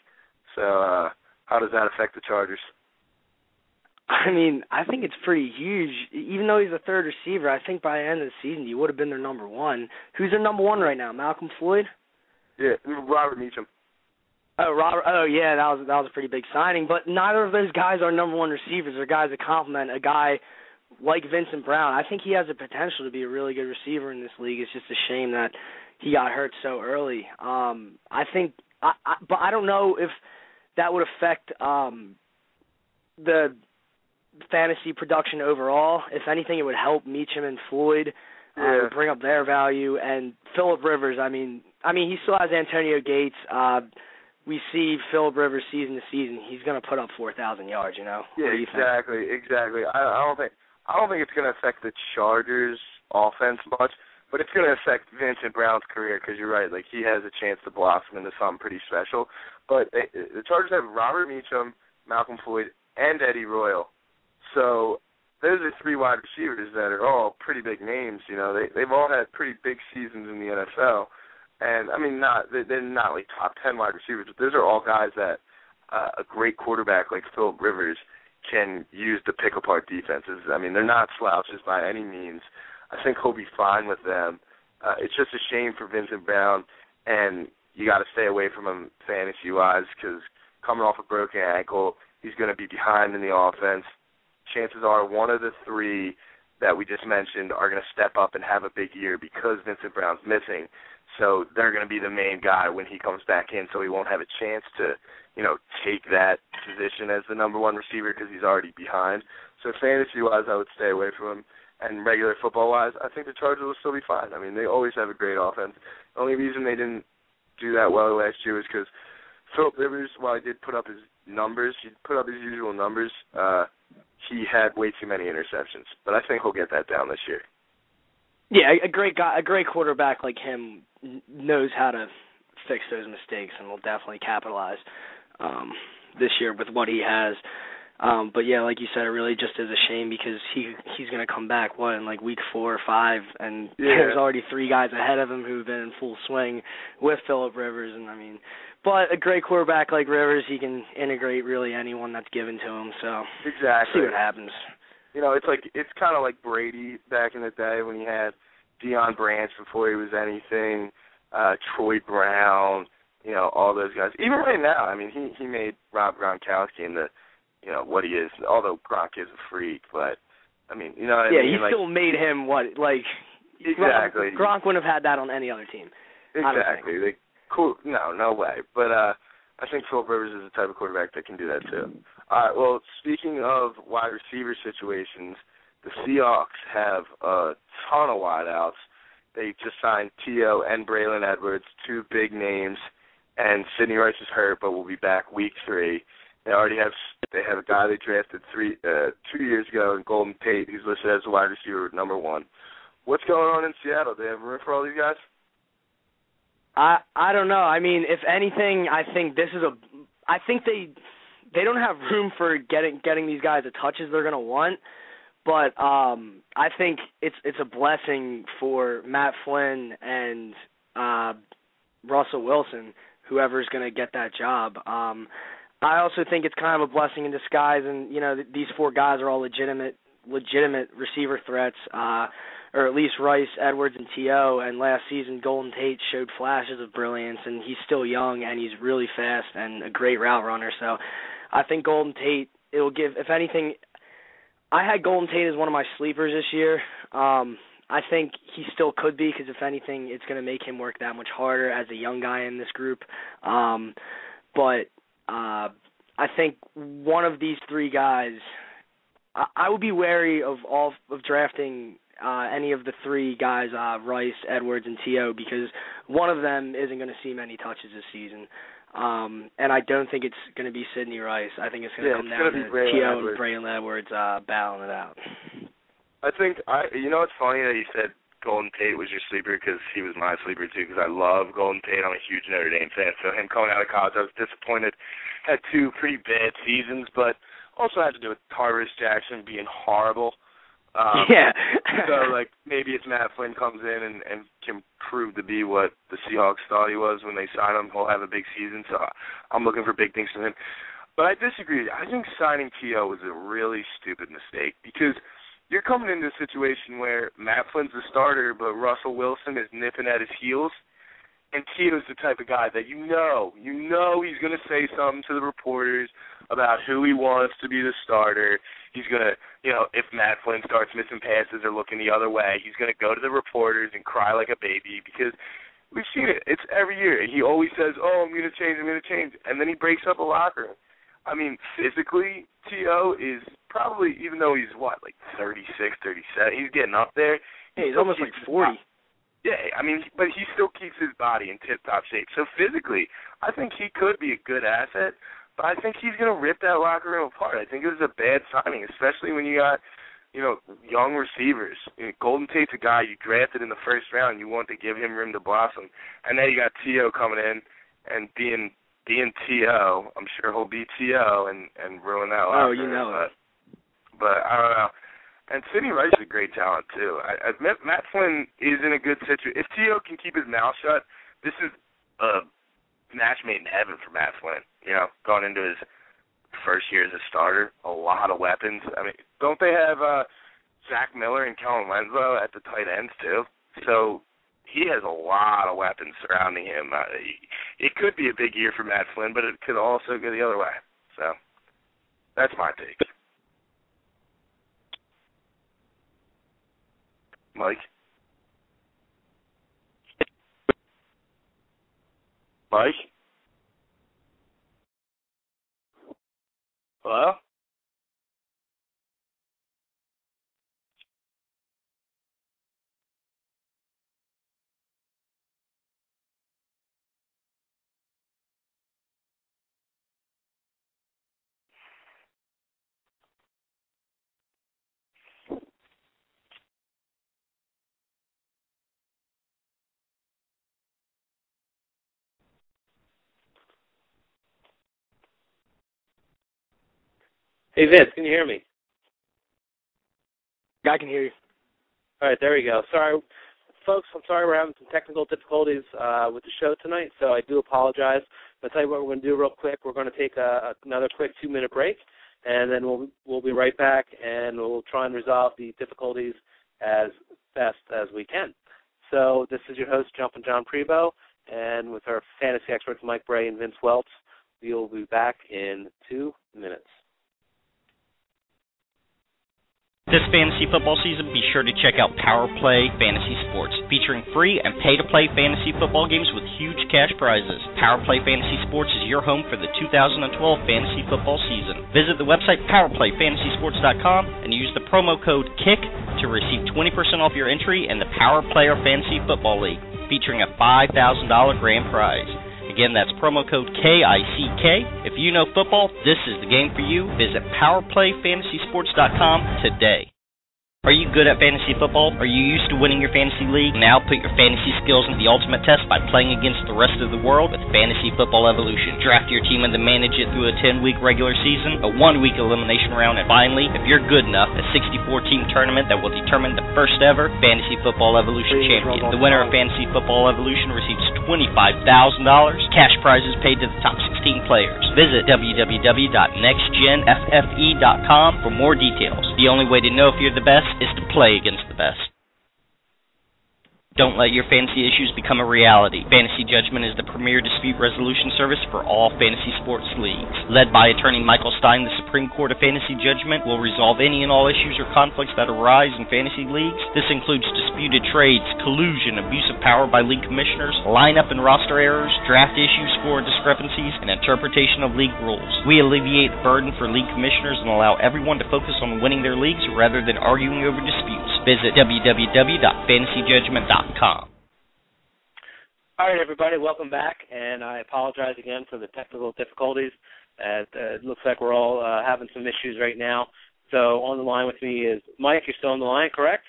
So how does that affect the Chargers? I mean, I think it's pretty huge. Even though he's a third receiver, I think by the end of the season he would have been their number one. Who's their number one right now? Malcolm Floyd? Yeah, Robert Meacham. Oh, Robert. Oh, yeah, that was a pretty big signing. But neither of those guys are number one receivers. They're guys that complement a guy like Vincent Brown. I think he has the potential to be a really good receiver in this league. It's just a shame that he got hurt so early. But I don't know if that would affect the fantasy production overall. If anything, it would help Meacham and Floyd bring up their value. And Phillip Rivers, I mean, he still has Antonio Gates. We see Phillip Rivers season to season. He's going to put up 4,000 yards. You know. Yeah, exactly. I don't think it's going to affect the Chargers' offense much, but it's going to affect Vincent Brown's career because you're right. Like, he has a chance to blossom into something pretty special. But the Chargers have Robert Meacham, Malcolm Floyd, and Eddie Royal. So those are 3 wide receivers that are all pretty big names. You know, they've all had pretty big seasons in the NFL. And, I mean, they're not like top 10 wide receivers, but those are all guys that a great quarterback like Phillip Rivers can use to pick apart defenses. I mean, they're not slouches by any means. I think he'll be fine with them. It's just a shame for Vincent Brown, and you got to stay away from him fantasy-wise because coming off a broken ankle, he's going to be behind in the offense. Chances are one of the 3 that we just mentioned are going to step up and have a big year because Vincent Brown's missing. So they're going to be the main guy when he comes back in, so he won't have a chance to, you know, take that position as the number one receiver because he's already behind. So fantasy-wise, I would stay away from him. And regular football-wise, I think the Chargers will still be fine. I mean, they always have a great offense. The only reason they didn't do that well last year was because Phillip Rivers, while he did put up his numbers, he put up his usual numbers, he had way too many interceptions. But I think he'll get that down this year. Yeah, a great guy, a great quarterback like him knows how to fix those mistakes and will definitely capitalize this year with what he has. But yeah, like you said, it really just is a shame because he's going to come back in like week 4 or 5, and there's already 3 guys ahead of him who've been in full swing with Phillip Rivers, and I mean, but a great quarterback like Rivers, he can integrate really anyone that's given to him. So exactly, see what happens. You know, it's kind of like Brady back in the day when he had Deion Branch before he was anything, Troy Brown, you know, all those guys. Even right now, I mean, he made Rob Gronkowski into, you know, what he is. Although Gronk is a freak, but I mean, you know what I mean? Yeah, he still made him what, like, exactly. Gronk wouldn't have had that on any other team. Exactly. Like, cool. No way. But I think Phillip Rivers is the type of quarterback that can do that too. All right. Well, speaking of wide receiver situations, the Seahawks have a ton of wideouts. They just signed T.O. and Braylon Edwards, 2 big names, and Sidney Rice is hurt, but will be back week 3. They have a guy they drafted 2 years ago in Golden Tate, who's listed as a wide receiver number 1. What's going on in Seattle? Do they have room for all these guys? I don't know. I mean, if anything, I think they don't have room for getting these guys the touches they're going to want. But I think it's a blessing for Matt Flynn and Russell Wilson, whoever's going to get that job. I also think it's kind of a blessing in disguise, and these 4 guys are all legitimate receiver threats, or at least Rice, Edwards, and T.O. And last season, Golden Tate showed flashes of brilliance, and he's still young, and he's really fast and a great route runner. So I think Golden Tate, it'll give, if anything, I had Golden Tate as one of my sleepers this year. I think he still could be, because if anything, it's going to make him work that much harder as a young guy in this group. But I think one of these 3 guys, I would be wary of drafting any of the 3 guys, Rice, Edwards, and T.O., because one of them isn't going to see many touches this season. And I don't think it's going to be Sidney Rice. I think it's going to come down to T.O. and Braylon Edwards battling it out. I think it's funny that you said Golden Tate was your sleeper, because he was my sleeper too, because I love Golden Tate. I'm a huge Notre Dame fan, so him coming out of college, I was disappointed. Had 2 pretty bad seasons, but also had to do with Tarvis Jackson being horrible. So, maybe if Matt Flynn comes in and can prove to be what the Seahawks thought he was when they signed him, he'll have a big season, so I'm looking for big things from him. But I disagree. I think signing T.O. was a really stupid mistake, because you're coming into a situation where Matt Flynn's the starter, but Russell Wilson is nipping at his heels, and T.O.'s the type of guy that you know he's going to say something to the reporters about who he wants to be the starter. He's going to, if Matt Flynn starts missing passes or looking the other way, he's going to go to the reporters and cry like a baby, because we've seen it. It's every year. He always says, I'm going to change, and then he breaks up a locker room. I mean, physically, T.O. is probably, even though he's, 36, 37, he's getting up there. Yeah, he's almost like 40. Yeah, I mean, but he still keeps his body in tip-top shape. So physically, I think he could be a good asset, but I think he's going to rip that locker room apart. I think it was a bad signing, especially when you got, young receivers. Golden Tate's a guy you drafted in the first round. You want to give him room to blossom. And then you got T.O. coming in and being T.O., I'm sure he'll be T.O. and ruin that locker room. But I don't know. And Sidney Rice is a great talent, too. Matt Flynn is in a good situation. If T.O. can keep his mouth shut, this is a match made in heaven for Matt Flynn. Going into his first year as a starter, a lot of weapons. I mean, don't they have Zach Miller and Kellen Winslow at the tight ends, too? So he has a lot of weapons surrounding him. It could be a big year for Matt Flynn, but it could also go the other way. So that's my take. Mike? Hello? Hey, Vince, can you hear me? I can hear you. All right, there we go. Sorry, folks, I'm sorry we're having some technical difficulties with the show tonight, so I do apologize. But I'll tell you what we're going to do real quick. We're going to take another quick 2-minute break, and then we'll be right back, and we'll try and resolve the difficulties as best as we can. So this is your host, Jumpin' John Prebo, and with our fantasy experts, Mike Bray and Vince Welts, we will be back in 2 minutes. This fantasy football season, be sure to check out Power Play Fantasy Sports, featuring free and pay-to-play fantasy football games with huge cash prizes. Power Play Fantasy Sports is your home for the 2012 fantasy football season. Visit the website PowerPlayFantasySports.com and use the promo code KICK to receive 20% off your entry in the Power Player Fantasy Football League, featuring a $5,000 grand prize. Again, that's promo code KICK. If you know football, this is the game for you. Visit PowerPlayFantasySports.com today. Are you good at fantasy football? Are you used to winning your fantasy league? Now put your fantasy skills into the ultimate test by playing against the rest of the world with Fantasy Football Evolution. Draft your team and then manage it through a 10-week regular season, a 1-week elimination round, and finally, if you're good enough, a 64-team tournament that will determine the first ever Fantasy Football Evolution champion. The winner of Fantasy Football Evolution receives $25,000, cash prizes paid to the top 16 players. Visit www.nextgenffe.com for more details. The only way to know if you're the best is to play against the best. Don't let your fantasy issues become a reality. Fantasy Judgment is the premier dispute resolution service for all fantasy sports leagues. Led by attorney Michael Stein, the Supreme Court of Fantasy Judgment will resolve any and all issues or conflicts that arise in fantasy leagues. This includes disputed trades, collusion, abuse of power by league commissioners, lineup and roster errors, draft issues, score discrepancies, and interpretation of league rules. We alleviate the burden for league commissioners and allow everyone to focus on winning their leagues rather than arguing over disputes. Visit www.fantasyjudgment.com. All right, everybody, welcome back, and I apologize again for the technical difficulties. It looks like we're all having some issues right now. So on the line with me is Mike. You're still on the line, correct?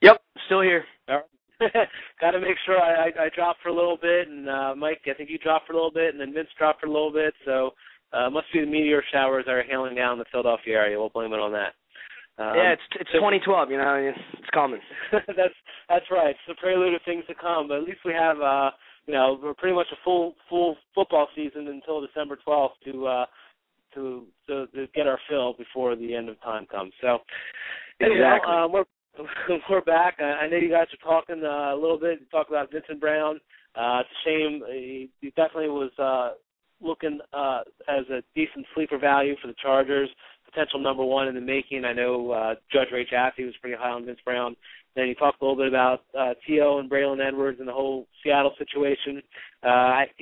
Yep, still here. All right. Got to make sure I dropped for a little bit, and Mike, I think you dropped for a little bit, and then Vince dropped for a little bit. So must be the meteor showers that are hailing down the Philadelphia area. We'll blame it on that. Yeah, it's 2012. You know, it's coming. that's right. It's the prelude of things to come. But at least we have, we're pretty much a full football season until December 12th to get our fill before the end of time comes. So, anyhow, we're back. I know you guys are talking a little bit. You talked about Vincent Brown. It's a shame. He definitely was looking as a decent sleeper value for the Chargers. Potential number one in the making. I know Judge Ray Jaffe was pretty high on Vince Brown. Then you talked a little bit about T.O. and Braylon Edwards and the whole Seattle situation. Vince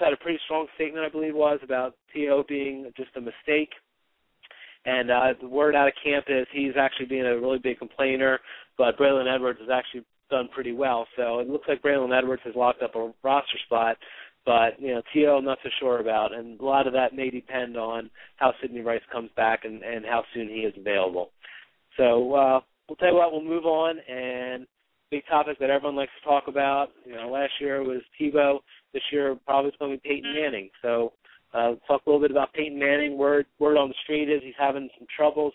had a pretty strong statement, I believe, was about T.O. being just a mistake. And the word out of camp is he's actually being a really big complainer, but Braylon Edwards has actually done pretty well. So it looks like Braylon Edwards has locked up a roster spot. But, T.O. I'm not so sure about, and a lot of that may depend on how Sidney Rice comes back and how soon he is available. So we'll tell you what, we'll move on, and big topic that everyone likes to talk about. Last year was Tebow. This year probably it's going to be Peyton Manning. So talk a little bit about Peyton Manning. Word on the street is he's having some troubles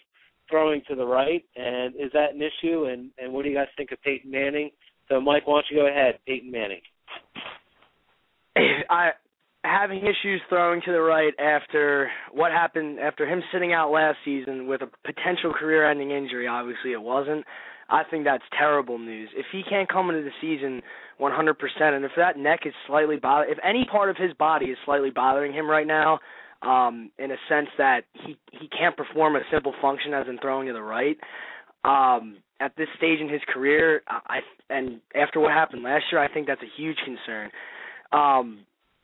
throwing to the right, and is that an issue, and what do you guys think of Peyton Manning? So, Mike, why don't you go ahead, Peyton Manning. Having issues throwing to the right after what happened after him sitting out last season with a potential career-ending injury. Obviously, it wasn't. I think that's terrible news. If he can't come into the season 100%, and if that neck is slightly if any part of his body is slightly bothering him right now, in a sense that he can't perform a simple function as in throwing to the right, at this stage in his career, and after what happened last year, I think that's a huge concern.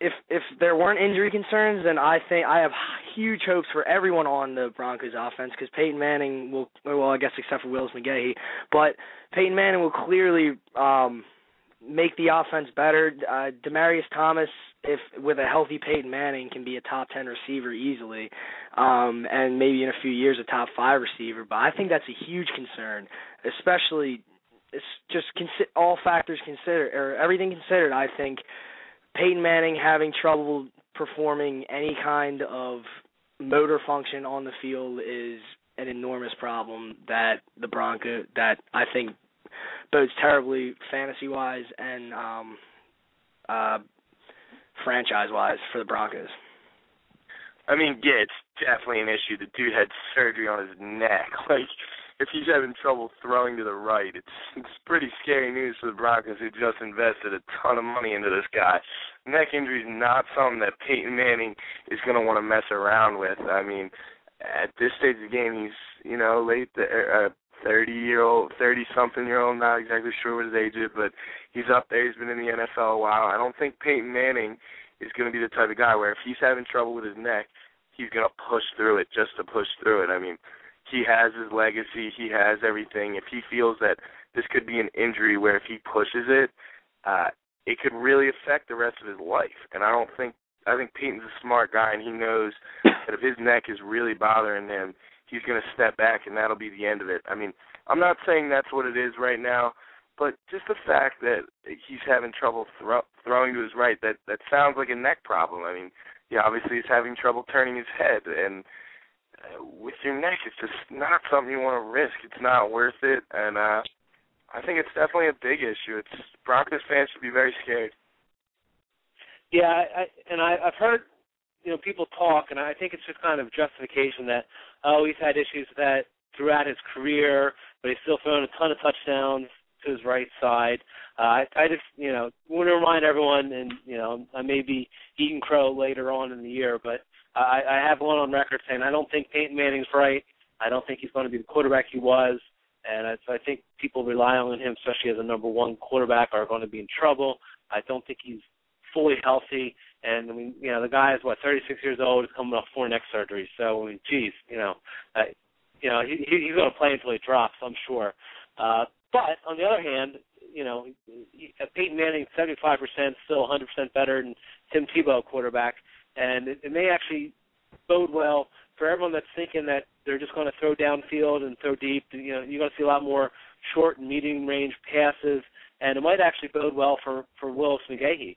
If there weren't injury concerns, then I think I have huge hopes for everyone on the Broncos offense because Peyton Manning will, well, I guess except for Willis McGahee, but Peyton Manning will clearly make the offense better. Demaryius Thomas, if with a healthy Peyton Manning, can be a top 10 receiver easily, and maybe in a few years a top 5 receiver. But I think that's a huge concern, especially it's just all factors considered or everything considered. I think Peyton Manning having trouble performing any kind of motor function on the field is an enormous problem that I think bodes terribly fantasy-wise and franchise-wise for the Broncos. I mean, yeah, it's definitely an issue. The dude had surgery on his neck. If he's having trouble throwing to the right, it's pretty scary news for the Broncos who just invested a ton of money into this guy. Neck injury is not something that Peyton Manning is going to want to mess around with. I mean, at this stage of the game, he's, late 30-something-year-old, not exactly sure what his age is, but he's up there. He's been in the NFL a while. I don't think Peyton Manning is going to be the type of guy where if he's having trouble with his neck, he's going to push through it just to push through it. I mean, he has his legacy. He has everything. If he feels that this could be an injury where if he pushes it, it could really affect the rest of his life. And I think Peyton's a smart guy, and he knows that if his neck is really bothering him, he's going to step back and that'll be the end of it. I mean, I'm not saying that's what it is right now, but just the fact that he's having trouble throwing to his right, that sounds like a neck problem. I mean, yeah, obviously he's having trouble turning his head, and with your neck, it's just not something you want to risk. It's not worth it, and I think it's definitely a big issue. Broncos fans should be very scared. Yeah, I've heard people talk, and I think it's just kind of justification that he's had issues with that throughout his career, but he's still thrown a ton of touchdowns to his right side. I just want to remind everyone, and I may be eating crow later on in the year, but I have one on record saying I don't think Peyton Manning's right. I don't think he's going to be the quarterback he was, and I think people relying on him, especially as a number one quarterback, are going to be in trouble. I don't think he's fully healthy, and I mean, the guy is 36 years old, is coming off 4 neck surgeries. So I mean, geez, he's going to play until he drops, I'm sure. But on the other hand, Peyton Manning 75%, still 100% better than Tim Tebow quarterback, and it may actually bode well for everyone that's thinking that they're just going to throw downfield and throw deep. You're going to see a lot more short and medium range passes, and it might actually bode well for Willis McGahee.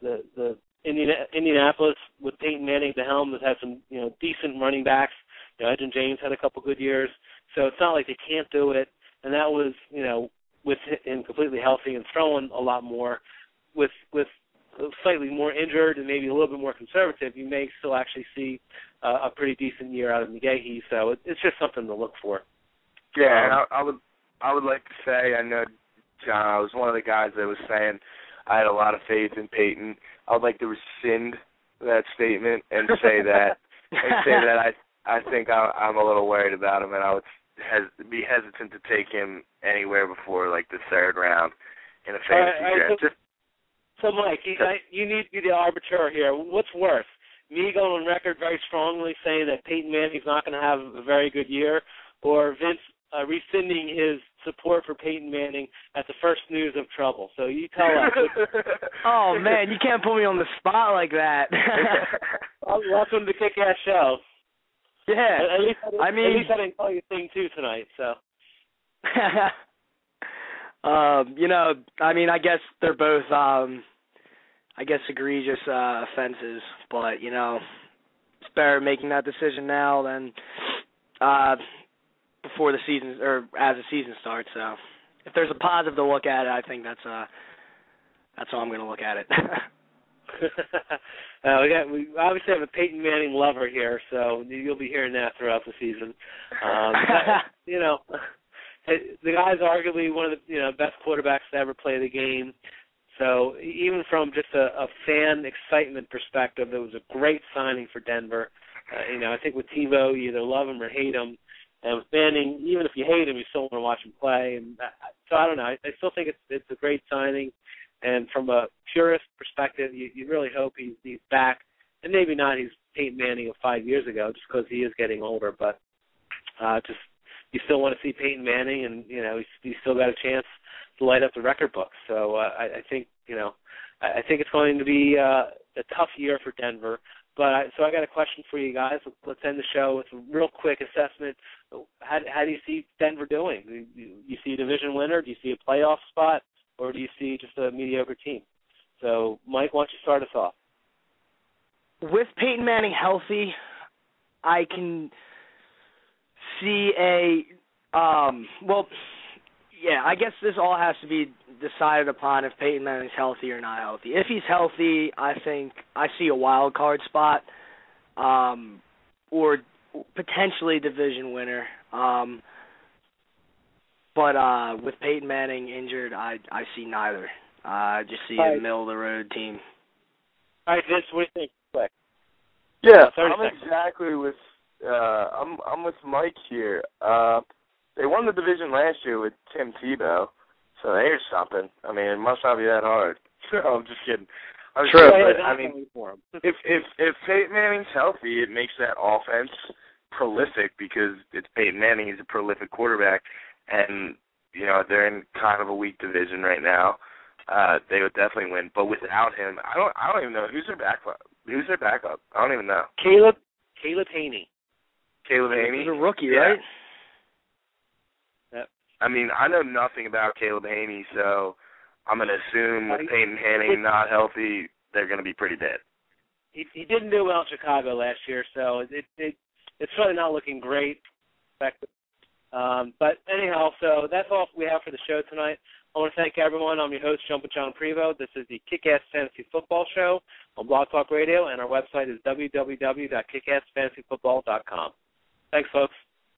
The Indianapolis with Peyton Manning at the helm has had some decent running backs. Edgerrin James had a couple good years, so it's not like they can't do it. And that was with him completely healthy and throwing a lot more. With slightly more injured and maybe a little bit more conservative, you may still actually see a pretty decent year out of McGahee. So it's just something to look for. Yeah, and I would like to say, I know John, I was one of the guys that was saying I had a lot of faith in Peyton. I would like to rescind that statement and say that I think I'm a little worried about him, and I would be hesitant to take him anywhere before like the 3rd round in a fantasy draft. So Mike, you need to be the arbiter here. What's worse, me going on record very strongly saying that Peyton Manning's not going to have a very good year, or Vince rescinding his support for Peyton Manning at the first news of trouble? So you tell us. Oh, man, you can't put me on the spot like that. Welcome to the Kick-Ass Show. Yeah. At least I didn't call you a thing, too, tonight, so. I guess they're both, egregious offenses, but, it's better making that decision now than before the season, or as the season starts. So if there's a positive to look at it, I think that's how I'm going to look at it. We obviously have a Peyton Manning lover here, so you'll be hearing that throughout the season. The guy's arguably one of the best quarterbacks to ever play the game. So even from just a fan excitement perspective, it was a great signing for Denver. I think with Tebow, you either love him or hate him. And with Manning, even if you hate him, you still want to watch him play. And so I don't know. I still think it's a great signing. And from a purist perspective, you really hope he's back. And maybe not he's Peyton Manning of 5 years ago, just because he is getting older. But you still want to see Peyton Manning, and he's still got a chance to light up the record book. So I think I think it's going to be a tough year for Denver. But so I got a question for you guys. Let's end the show with a real quick assessment. How do you see Denver doing? Do you see a division winner? Do you see a playoff spot? Or do you see just a mediocre team? So, Mike, why don't you start us off? With Peyton Manning healthy, I can see I guess this all has to be decided upon if Peyton Manning's healthy or not healthy. If he's healthy, I think I see a wild card spot, or potentially division winner. But with Peyton Manning injured, I see neither. I just see a middle-of-the-road team. All right, Vince, what do you think? Quick. Yeah, I'm exactly with I'm with Mike here. They won the division last year with Tim Tebow, so there's something. I mean, it must not be that hard. I'm just kidding. True. But, I mean, if Peyton Manning's healthy, it makes that offense prolific because it's Peyton Manning. He's a prolific quarterback. And, they're in kind of a weak division right now. They would definitely win. But without him, I don't even know who's their backup. I don't even know. Caleb Haney. Caleb Haney. He's a rookie, yeah. right? Yep. I mean, I know nothing about Caleb Haney, so I'm going to assume with Peyton Manning not healthy, they're going to be pretty dead. He didn't do well in Chicago last year, so it's really not looking great. But anyhow, so that's all we have for the show tonight. I want to thank everyone. I'm your host, Jumpin' John Prevost. This is the Kick-Ass Fantasy Football Show on Blog Talk Radio, and our website is www.kickassfantasyfootball.com. Thanks, folks.